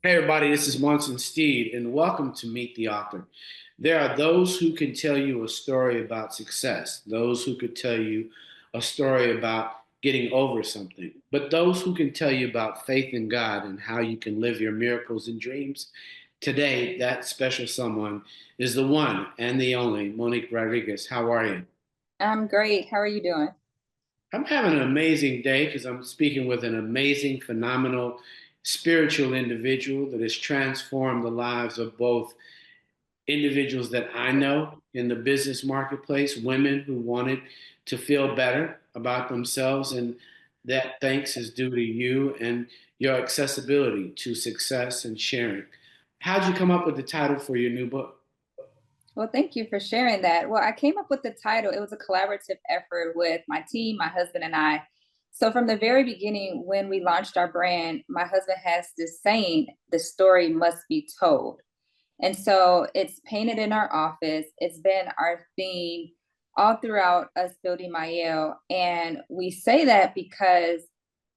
Hey everybody, this is Munson Steed, and welcome to Meet the Author. There are those who can tell you a story about success, those who could tell you a story about getting over something, but those who can tell you about faith in God and how you can live your miracles and dreams. Today, that special someone is the one and the only Monique Rodriguez. How are you? I'm great. How are you doing? I'm having an amazing day because I'm speaking with an amazing, phenomenal, spiritual individual that has transformed the lives of both individuals that I know in the business marketplace, women who wanted to feel better about themselves. And that thanks is due to you and your accessibility to success and sharing. How'd you come up with the title for your new book? Well, thank you for sharing that. Well, I came up with the title. It was a collaborative effort with my team, my husband, and I. So, from the very beginning, when we launched our brand, my husband has this saying, the story must be told. And so it's painted in our office. It's been our theme all throughout us building Mielle. And we say that because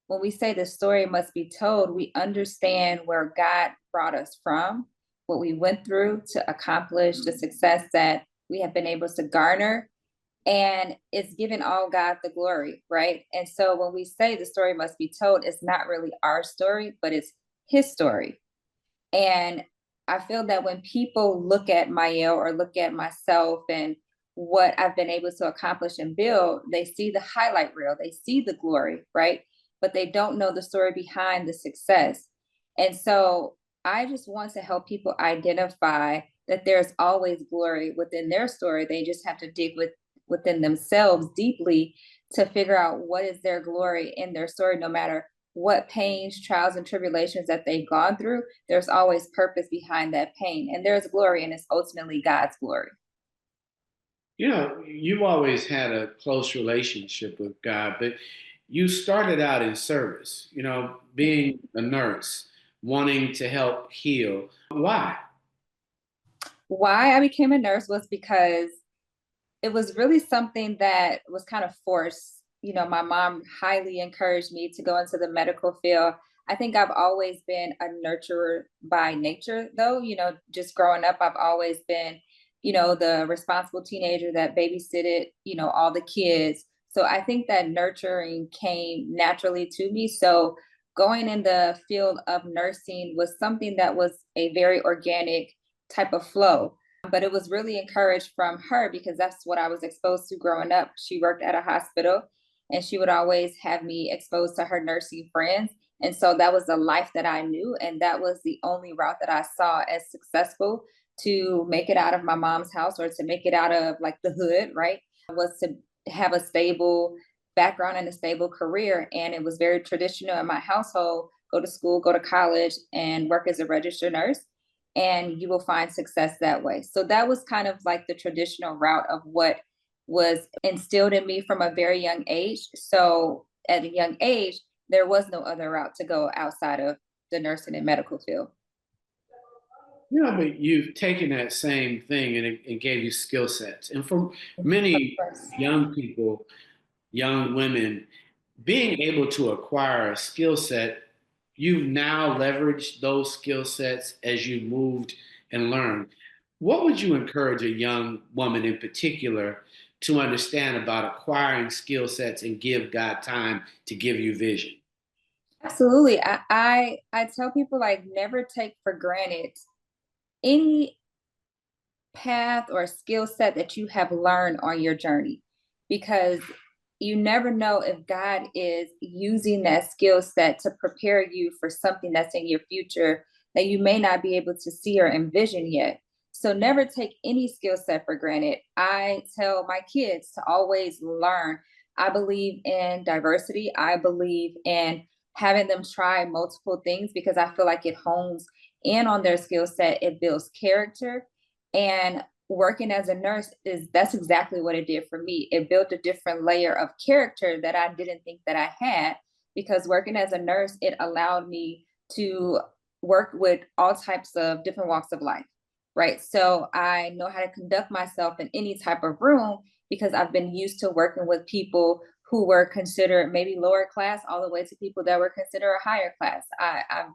when we say the story must be told, we understand where God brought us from, what we went through to accomplish the success that we have been able to garner. And it's giving all God the glory, right? And so when we say the story must be told, it's not really our story, but it's his story. And I feel that when people look at Mielle or look at myself and what I've been able to accomplish and build, they see the highlight reel, they see the glory, right? But they don't know the story behind the success. And so I just want to help people identify that there's always glory within their story. They just have to dig within themselves deeply to figure out what is their glory in their story, no matter what pains, trials, and tribulations that they've gone through. There's always purpose behind that pain, and there's glory, and it's ultimately God's glory. You know, you've always had a close relationship with God, but you started out in service, being a nurse, wanting to help heal. Why? Why I became a nurse was because it was really something that was kind of forced. My mom highly encouraged me to go into the medical field. I think I've always been a nurturer by nature, though. Just growing up, I've always been, the responsible teenager that babysitted, all the kids. So I think that nurturing came naturally to me. So going in the field of nursing was something that was a very organic type of flow, but it was really encouraged from her because that's what I was exposed to growing up. She worked at a hospital and she would always have me exposed to her nursing friends. And so that was the life that I knew. And that was the only route that I saw as successful to make it out of my mom's house or to make it out of like the hood, right? Was to have a stable background and a stable career. And it was very traditional in my household: go to school, go to college, and work as a registered nurse, and you will find success that way. So that was kind of like the traditional route of what was instilled in me from a very young age. So at a young age, there was no other route to go outside of the nursing and medical field. But you've taken that same thing and it gave you skill sets. And for Of many course. young people, young women, being able to acquire a skill set, you've now leveraged those skill sets as you moved and learned. What would you encourage a young woman in particular to understand about acquiring skill sets and give God time to give you vision? Absolutely. I tell people, like, never take for granted any path or skill set that you have learned on your journey, because you never know if God is using that skill set to prepare you for something that's in your future that you may not be able to see or envision yet. So never take any skill set for granted. I tell my kids to always learn. I believe in diversity. I believe in having them try multiple things because I feel like it hones in on their skill set. It builds character, and working as a nurse, is that's exactly what it did for me. It built a different layer of character that I didn't think that I had, because working as a nurse, it allowed me to work with all types of different walks of life, right? So I know how to conduct myself in any type of room because I've been used to working with people who were considered maybe lower class all the way to people that were considered higher class. I've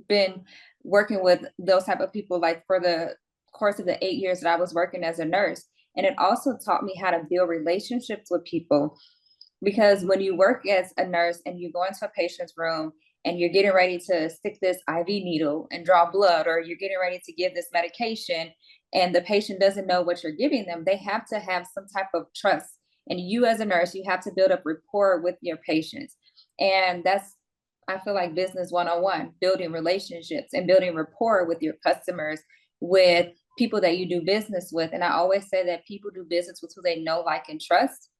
been working with those type of people like for the course of the 8 years that I was working as a nurse. And it also taught me how to build relationships with people, because when you work as a nurse and you go into a patient's room and you're getting ready to stick this IV needle and draw blood, or you're getting ready to give this medication, and the patient doesn't know what you're giving them, they have to have some type of trust. And you, as a nurse, you have to build up rapport with your patients. And that's, I feel like, business 101, building relationships and building rapport with your customers, with people that you do business with. And I always say that people do business with who they know, like, and trust.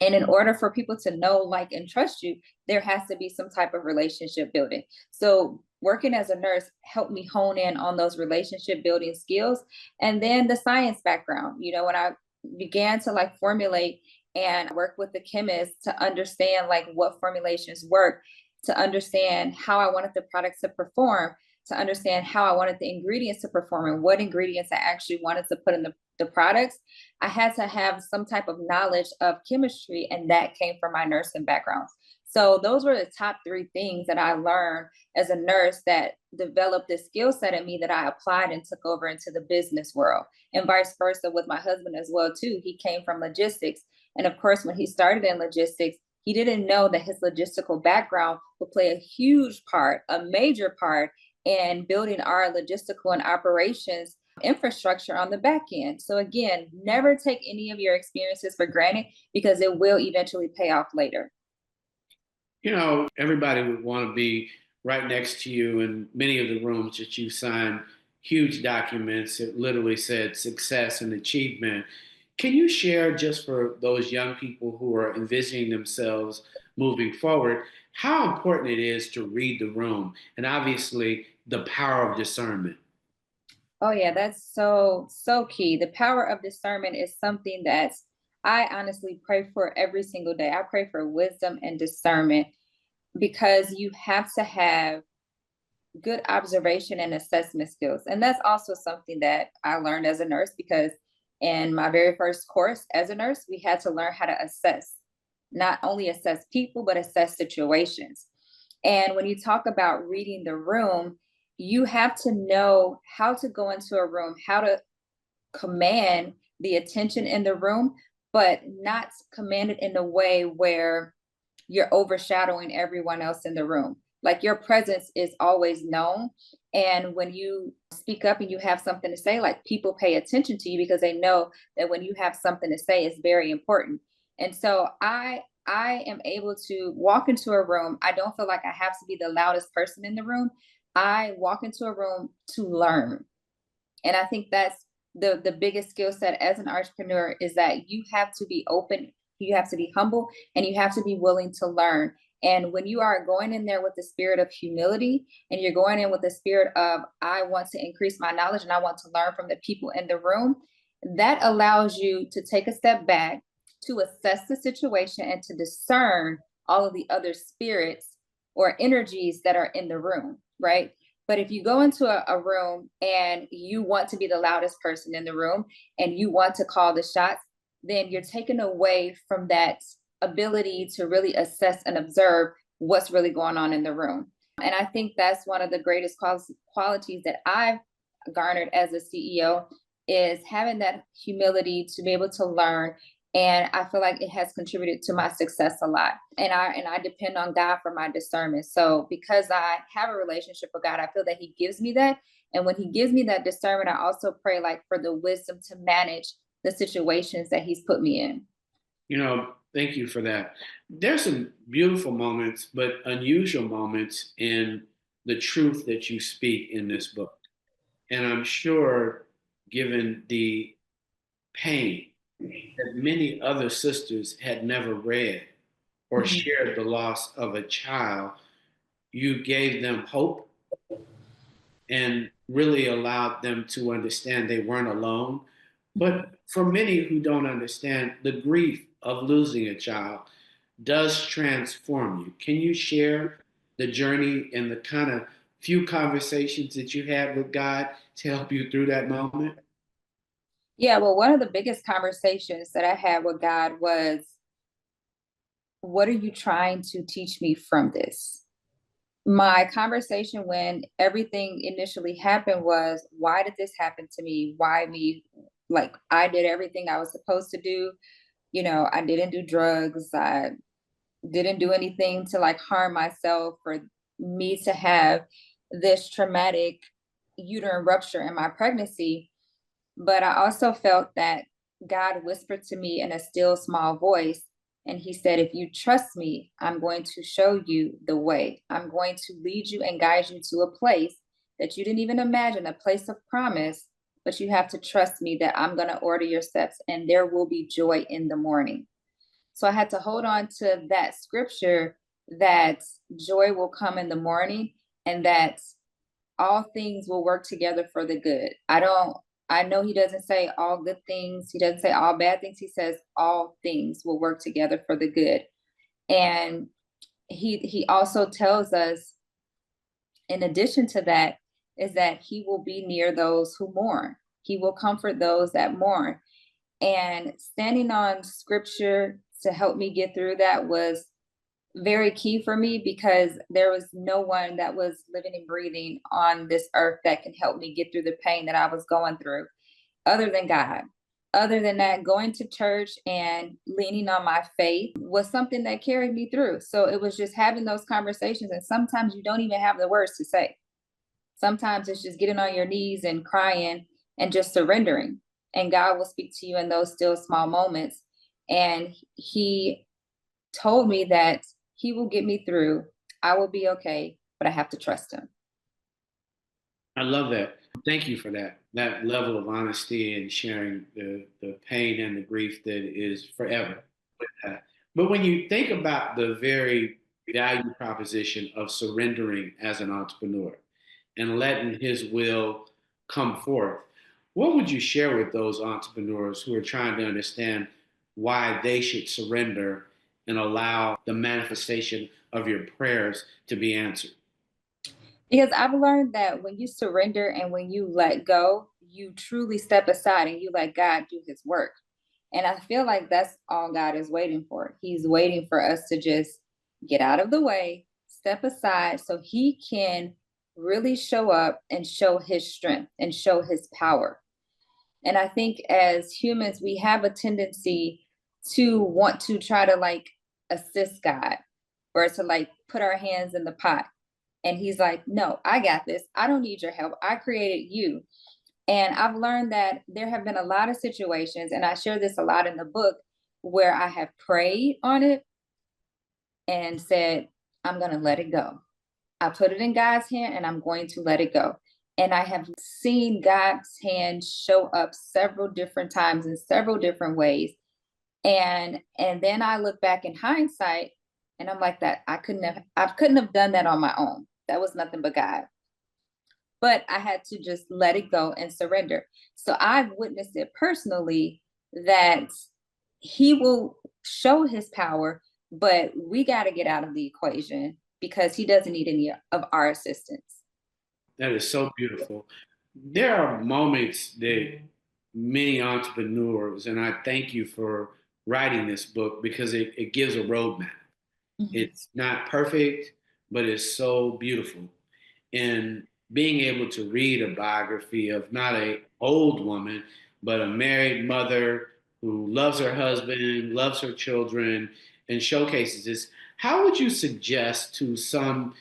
And in order for people to know, like, and trust you, there has to be some type of relationship building. So working as a nurse helped me hone in on those relationship building skills. And then the science background, when I began to like formulate and work with the chemist to understand like what formulations work, to understand how I wanted the product to perform, to understand how I wanted the ingredients to perform and what ingredients I actually wanted to put in the products, I had to have some type of knowledge of chemistry, and that came from my nursing background. So those were the top three things that I learned as a nurse that developed this skill set in me that I applied and took over into the business world, and vice versa with my husband as well too. He came from logistics, and of course, when he started in logistics, he didn't know that his logistical background would play a huge part, a major part, in building our logistical and operations infrastructure on the back end. So again, never take any of your experiences for granted, because it will eventually pay off later. Everybody would want to be right next to you in many of the rooms that you signed huge documents that literally said success and achievement. Can you share, just for those young people who are envisioning themselves moving forward, how important it is to read the room and obviously the power of discernment? Oh yeah, that's so key. The power of discernment is something that I honestly pray for every single day. I pray for wisdom and discernment, because you have to have good observation and assessment skills. And that's also something that I learned as a nurse, because in my very first course as a nurse, we had to learn how to assess, not only assess people, but assess situations. And when you talk about reading the room, you have to know how to go into a room, how to command the attention in the room, but not command it in a way where you're overshadowing everyone else in the room. Like, your presence is always known. And when you speak up and you have something to say, like, people pay attention to you because they know that when you have something to say, it's very important. And so I am able to walk into a room. I don't feel like I have to be the loudest person in the room. I walk into a room to learn. And I think that's the biggest skill set as an entrepreneur, is that you have to be open, you have to be humble, and you have to be willing to learn. And when you are going in there with the spirit of humility, and you're going in with the spirit of, I want to increase my knowledge and I want to learn from the people in the room, that allows you to take a step back, to assess the situation, and to discern all of the other spirits or energies that are in the room, right? But if you go into a room and you want to be the loudest person in the room and you want to call the shots, then you're taken away from that ability to really assess and observe what's really going on in the room. And I think that's one of the greatest qualities that I've garnered as a CEO, is having that humility to be able to learn. And I feel like it has contributed to my success a lot. And I depend on God for my discernment. So because I have a relationship with God, I feel that He gives me that. And when He gives me that discernment, I also pray like for the wisdom to manage the situations that He's put me in. Thank you for that. There's some beautiful moments, but unusual moments in the truth that you speak in this book. And I'm sure, given the pain that many other sisters had never read or Mhm. shared the loss of a child, you gave them hope and really allowed them to understand they weren't alone. But for many who don't understand, the grief of losing a child does transform you. Can you share the journey and the kind of few conversations that you had with God to help you through that moment? Yeah, well, one of the biggest conversations that I had with God was, what are you trying to teach me from this? My conversation when everything initially happened was, why did this happen to me? Why me? Like, I did everything I was supposed to do. I didn't do drugs. I didn't do anything to like harm myself, for me to have this traumatic uterine rupture in my pregnancy. But I also felt that God whispered to me in a still small voice. And he said, if you trust me, I'm going to show you the way. I'm going to lead you and guide you to a place that you didn't even imagine, a place of promise. But you have to trust me that I'm going to order your steps and there will be joy in the morning. So I had to hold on to that scripture, that joy will come in the morning and that all things will work together for the good. I know he doesn't say all good things. He doesn't say all bad things. He says all things will work together for the good. And he also tells us, in addition to that, is that he will be near those who mourn. He will comfort those that mourn. And standing on scripture to help me get through that was very key for me, because there was no one that was living and breathing on this earth that can help me get through the pain that I was going through, other than God. Other than that, going to church and leaning on my faith was something that carried me through. So it was just having those conversations. And sometimes you don't even have the words to say. Sometimes it's just getting on your knees and crying and just surrendering. And God will speak to you in those still small moments. And he told me that he will get me through. I will be okay, but I have to trust him. I love that. Thank you for that level of honesty and sharing the pain and the grief that is forever with that. But when you think about the very value proposition of surrendering as an entrepreneur and letting his will come forth, what would you share with those entrepreneurs who are trying to understand why they should surrender and allow the manifestation of your prayers to be answered? Because I've learned that when you surrender and when you let go, you truly step aside and you let God do his work. And I feel like that's all God is waiting for. He's waiting for us to just get out of the way, step aside so he can really show up and show his strength and show his power. And I think as humans, we have a tendency to want to try to like assist God, or to like put our hands in the pot. And he's like, no, I got this. I don't need your help. I created you. And I've learned that there have been a lot of situations, and I share this a lot in the book, where I have prayed on it and said, I'm going to let it go. I put it in God's hand and I'm going to let it go. And I have seen God's hand show up several different times in several different ways. And then I look back in hindsight and I'm like, that I couldn't have done that on my own. That was nothing but God. But I had to just let it go and surrender. So I've witnessed it personally, that he will show his power, but we got to get out of the equation because he doesn't need any of our assistance. That is so beautiful. There are moments that many entrepreneurs, and I thank you for writing this book because it gives a roadmap. Mhm. It's not perfect, but it's so beautiful. And being able to read a biography of not a old woman, but a married mother who loves her husband, loves her children, and showcases this, how would you suggest to some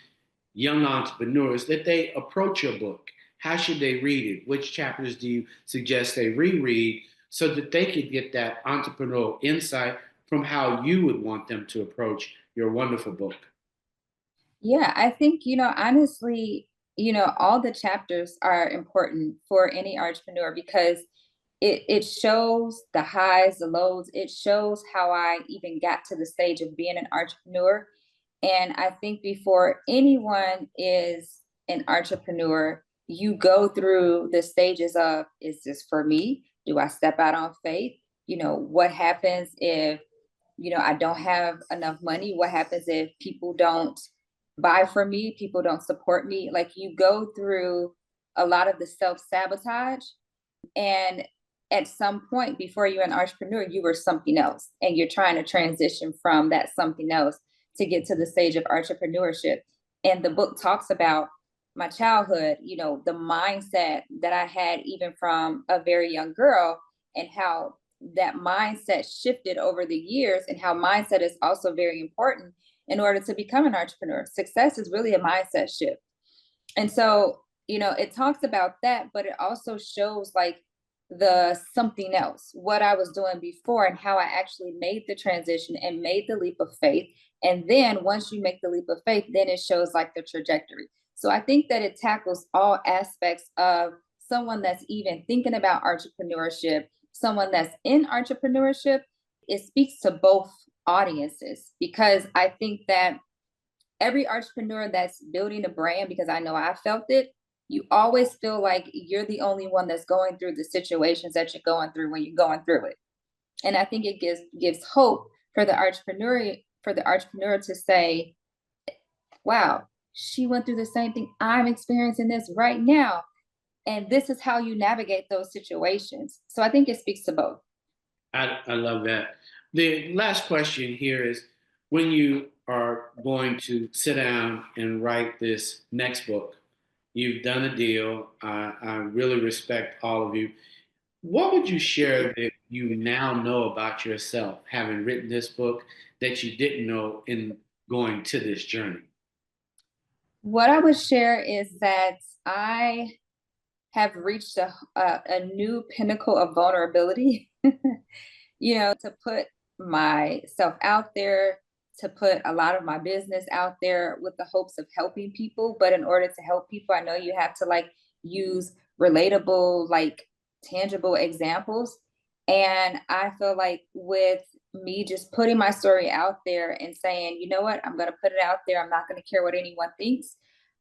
young entrepreneurs that they approach your book? How should they read it? Which chapters do you suggest they reread so that they could get that entrepreneurial insight from how you would want them to approach your wonderful book? Yeah, I think, honestly, all the chapters are important for any entrepreneur, because it shows the highs, the lows. It shows how I even got to the stage of being an entrepreneur. And I think before anyone is an entrepreneur, you go through the stages of, is this for me? Do I step out on faith? What happens if, I don't have enough money? What happens if people don't buy from me? People don't support me? Like, you go through a lot of the self sabotage. And at some point before you're an entrepreneur, you were something else. And you're trying to transition from that something else to get to the stage of entrepreneurship. And the book talks about my childhood, the mindset that I had even from a very young girl, and how that mindset shifted over the years, and how mindset is also very important in order to become an entrepreneur. Success is really a mindset shift. And so, it talks about that, but it also shows like the something else, what I was doing before, and how I actually made the transition and made the leap of faith. And then once you make the leap of faith, then it shows like the trajectory. So I think that it tackles all aspects of someone that's even thinking about entrepreneurship, someone that's in entrepreneurship. It speaks to both audiences, because I think that every entrepreneur that's building a brand, because I know I felt it, you always feel like you're the only one that's going through the situations that you're going through when you're going through it. And I think it gives hope for the entrepreneur to say, wow, she went through the same thing. I'm experiencing this right now. And this is how you navigate those situations. So I think it speaks to both. I love that. The last question here is, when you are going to sit down and write this next book, you've done a deal. I really respect all of you. What would you share that you now know about yourself, having written this book, that you didn't know in going to this journey? What I would share is that I have reached a new pinnacle of vulnerability, to put myself out there, to put a lot of my business out there with the hopes of helping people. But in order to help people, I know you have to like use relatable, like tangible examples. And I feel like with me just putting my story out there and saying, you know what, I'm going to put it out there. I'm not going to care what anyone thinks.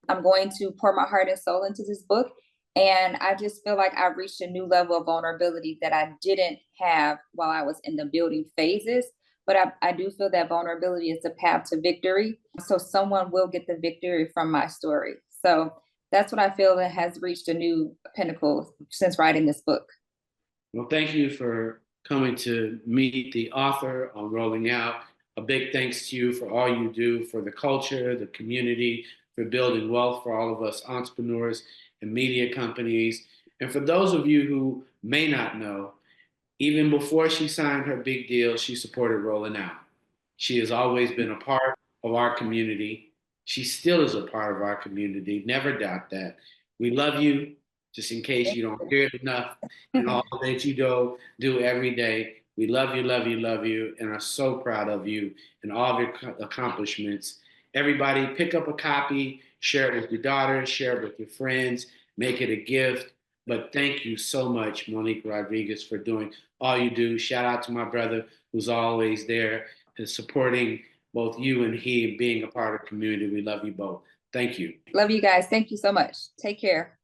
I'm going to pour my heart and soul into this book. And I just feel like I reached a new level of vulnerability that I didn't have while I was in the building phases. But I do feel that vulnerability is the path to victory. So someone will get the victory from my story. So that's what I feel that has reached a new pinnacle since writing this book. Well, thank you for coming to meet the author on Rolling Out. A big thanks to you for all you do for the culture, the community, for building wealth for all of us entrepreneurs and media companies. And for those of you who may not know, even before she signed her big deal, she supported Rolling Out. She has always been a part of our community. She still is a part of our community. Never doubt that. We love you, just in case Thank you don't you. hear it enough, and all that you do every day. We love you, love you, love you, and are so proud of you and all of your accomplishments. Everybody, pick up a copy, share it with your daughter, share it with your friends, make it a gift. But thank you so much, Monique Rodriguez, for doing all you do. Shout out to my brother who's always there and supporting both you and he, being a part of the community. We love you both. Thank you. Love you guys. Thank you so much. Take care.